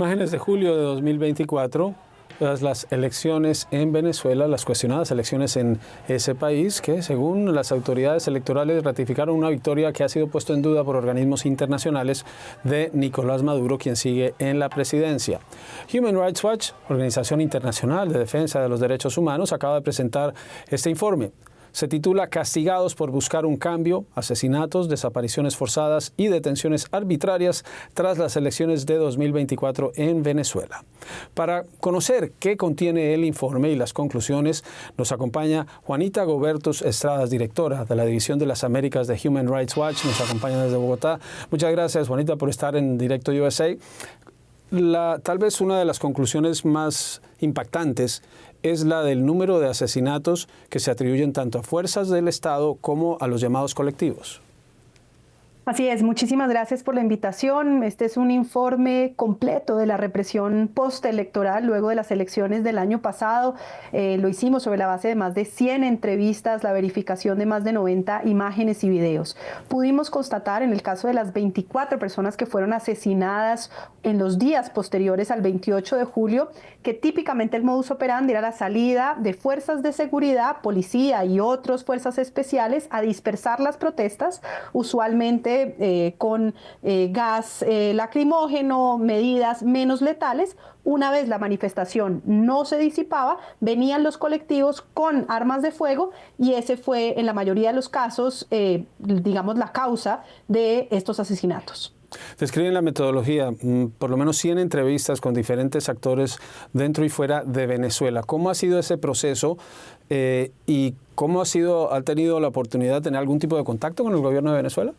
Imágenes de julio de 2024, las elecciones en Venezuela, las cuestionadas elecciones en ese país, que según las autoridades electorales ratificaron una victoria que ha sido puesta en duda por organismos internacionales de Nicolás Maduro, quien sigue en la presidencia. Human Rights Watch, organización internacional de defensa de los derechos humanos, acaba de presentar este informe. Se titula Castigados por buscar un cambio, asesinatos, desapariciones forzadas y detenciones arbitrarias tras las elecciones de 2024 en Venezuela. Para conocer qué contiene el informe y las conclusiones, nos acompaña Juanita Gobertus Estradas, directora de la División de las Américas de Human Rights Watch. Nos acompaña desde Bogotá. Muchas gracias, Juanita, por estar en Directo USA. Tal vez una de las conclusiones más impactantes es la del número de asesinatos que se atribuyen tanto a fuerzas del Estado como a los llamados colectivos. Así es, muchísimas gracias por la invitación. Este es un informe completo de la represión postelectoral luego de las elecciones del año pasado. Lo hicimos sobre la base de más de 100 entrevistas, la verificación de más de 90 imágenes y videos. Pudimos constatar en el caso de las 24 personas que fueron asesinadas en los días posteriores al 28 de julio, que típicamente el modus operandi era la salida de fuerzas de seguridad, policía y otras fuerzas especiales a dispersar las protestas, usualmente con gas lacrimógeno, medidas menos letales. Una vez la manifestación no se disipaba, venían los colectivos con armas de fuego y ese fue en la mayoría de los casos, digamos, la causa de estos asesinatos. Describen la metodología, por lo menos 100 entrevistas con diferentes actores dentro y fuera de Venezuela. ¿Cómo ha sido ese proceso y cómo ha tenido la oportunidad de tener algún tipo de contacto con el gobierno de Venezuela?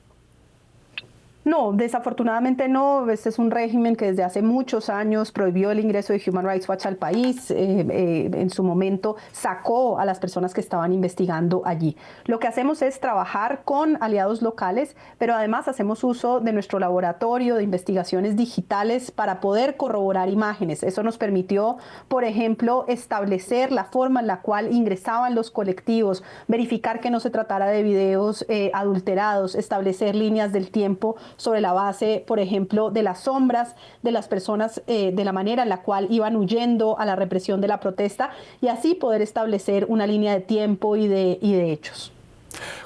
No, desafortunadamente no. Este es un régimen que desde hace muchos años prohibió el ingreso de Human Rights Watch al país. En su momento sacó a las personas que estaban investigando allí. Lo que hacemos es trabajar con aliados locales, pero además hacemos uso de nuestro laboratorio de investigaciones digitales para poder corroborar imágenes. Eso nos permitió, por ejemplo, establecer la forma en la cual ingresaban los colectivos, verificar que no se tratara de videos adulterados, establecer líneas del tiempo sobre la base, por ejemplo, de las sombras de las personas, de la manera en la cual iban huyendo a la represión de la protesta y así poder establecer una línea de tiempo y de hechos.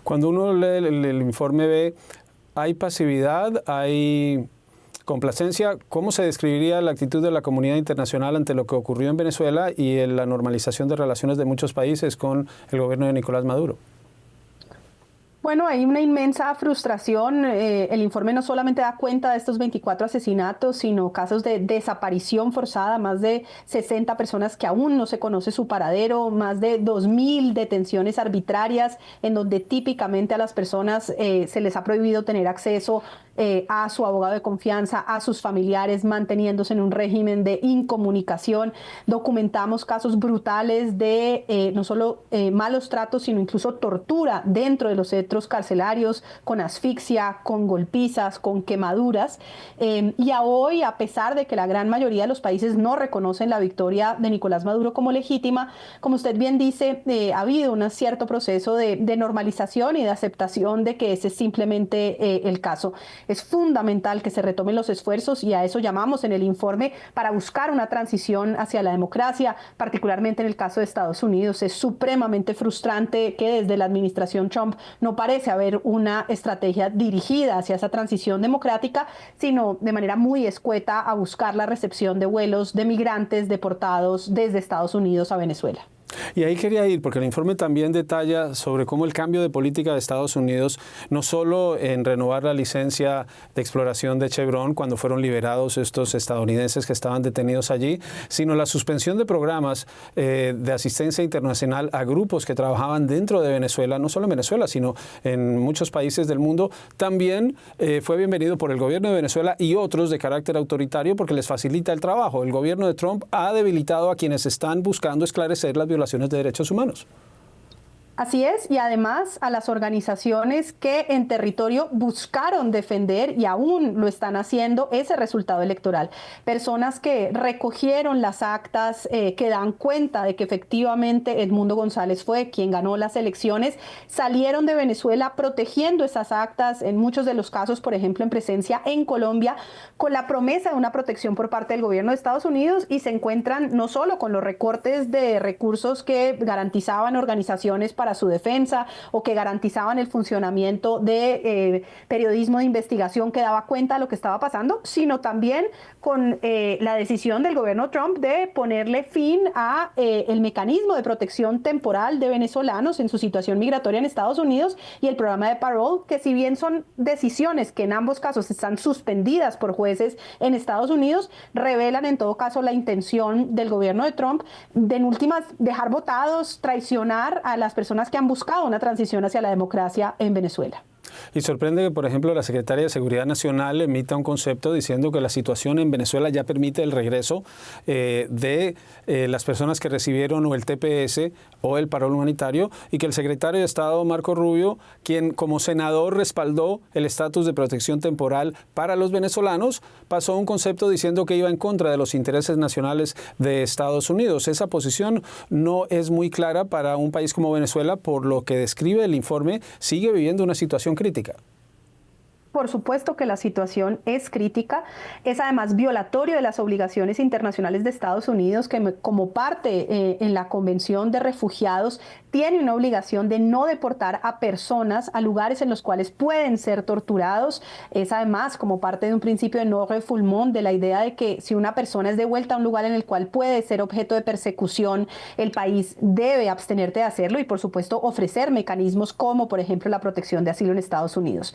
Cuando uno lee el informe ve, ¿hay pasividad? ¿Hay complacencia? ¿Cómo se describiría la actitud de la comunidad internacional ante lo que ocurrió en Venezuela y en la normalización de relaciones de muchos países con el gobierno de Nicolás Maduro? Bueno, hay una inmensa frustración. El informe no solamente da cuenta de estos 24 asesinatos, sino casos de desaparición forzada, más de 60 personas que aún no se conoce su paradero, más de 2.000 detenciones arbitrarias, en donde típicamente a las personas se les ha prohibido tener acceso a su abogado de confianza, a sus familiares, manteniéndose en un régimen de incomunicación. Documentamos casos brutales de no solo malos tratos, sino incluso tortura dentro de los centros carcelarios, con asfixia, con golpizas, con quemaduras. Y a hoy, a pesar de que la gran mayoría de los países no reconocen la victoria de Nicolás Maduro como legítima, como usted bien dice, ha habido un cierto proceso de normalización y de aceptación de que ese es simplemente el caso. Es fundamental que se retomen los esfuerzos y a eso llamamos en el informe para buscar una transición hacia la democracia, particularmente en el caso de Estados Unidos. Es supremamente frustrante que desde la administración Trump no parece haber una estrategia dirigida hacia esa transición democrática, sino de manera muy escueta a buscar la recepción de vuelos de migrantes deportados desde Estados Unidos a Venezuela. Y ahí quería ir, porque el informe también detalla sobre cómo el cambio de política de Estados Unidos, no solo en renovar la licencia de exploración de Chevron cuando fueron liberados estos estadounidenses que estaban detenidos allí, sino la suspensión de programas de asistencia internacional a grupos que trabajaban dentro de Venezuela, no solo en Venezuela, sino en muchos países del mundo, también fue bienvenido por el gobierno de Venezuela y otros de carácter autoritario porque les facilita el trabajo. El gobierno de Trump ha debilitado a quienes están buscando esclarecer las violaciones de derechos humanos. Así es, y además a las organizaciones que en territorio buscaron defender y aún lo están haciendo ese resultado electoral. Personas que recogieron las actas, que dan cuenta de que efectivamente Edmundo González fue quien ganó las elecciones, salieron de Venezuela protegiendo esas actas, en muchos de los casos, por ejemplo, en presencia en Colombia, con la promesa de una protección por parte del gobierno de Estados Unidos, y se encuentran no solo con los recortes de recursos que garantizaban organizaciones para su defensa o que garantizaban el funcionamiento de periodismo de investigación que daba cuenta de lo que estaba pasando, sino también con la decisión del gobierno Trump de ponerle fin a el mecanismo de protección temporal de venezolanos en su situación migratoria en Estados Unidos y el programa de parole, que si bien son decisiones que en ambos casos están suspendidas por jueces en Estados Unidos, revelan en todo caso la intención del gobierno de Trump de en últimas dejar votados, traicionar a las personas que han buscado una transición hacia la democracia en Venezuela. Y sorprende que, por ejemplo, la Secretaría de Seguridad Nacional emita un concepto diciendo que la situación en Venezuela ya permite el regreso de las personas que recibieron o el TPS o el parol humanitario, y que el secretario de Estado, Marco Rubio, quien como senador respaldó el estatus de protección temporal para los venezolanos, pasó un concepto diciendo que iba en contra de los intereses nacionales de Estados Unidos. Esa posición no es muy clara para un país como Venezuela, por lo que describe el informe, sigue viviendo una situación crítica. Por supuesto que la situación es crítica, es además violatorio de las obligaciones internacionales de Estados Unidos, que como parte en la Convención de Refugiados tiene una obligación de no deportar a personas a lugares en los cuales pueden ser torturados. Es además como parte de un principio de no refoulement, de la idea de que si una persona es devuelta a un lugar en el cual puede ser objeto de persecución, el país debe abstenerte de hacerlo y, por supuesto, ofrecer mecanismos como, por ejemplo, la protección de asilo en Estados Unidos.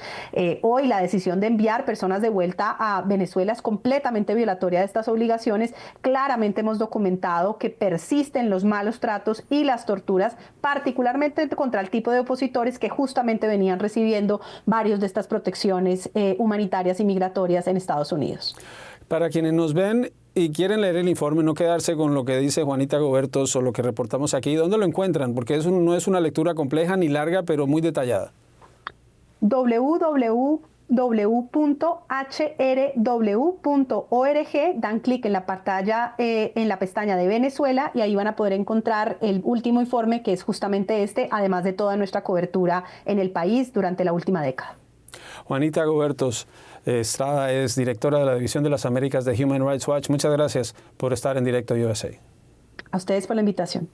Hoy la decisión de enviar personas de vuelta a Venezuela es completamente violatoria de estas obligaciones. Claramente hemos documentado que persisten los malos tratos y las torturas, particularmente contra el tipo de opositores que justamente venían recibiendo varios de estas protecciones humanitarias y migratorias en Estados Unidos. Para quienes nos ven y quieren leer el informe, no quedarse con lo que dice Juanita Gobertos o lo que reportamos aquí, ¿dónde lo encuentran? Porque no es una lectura compleja ni larga, pero muy detallada. www.hrw.org, dan clic en la pantalla, en la pestaña de Venezuela, y ahí van a poder encontrar el último informe, que es justamente este, además de toda nuestra cobertura en el país durante la última década. Juanita Gobertos Estrada es directora de la División de las Américas de Human Rights Watch. Muchas gracias por estar en Directo USA. A ustedes por la invitación.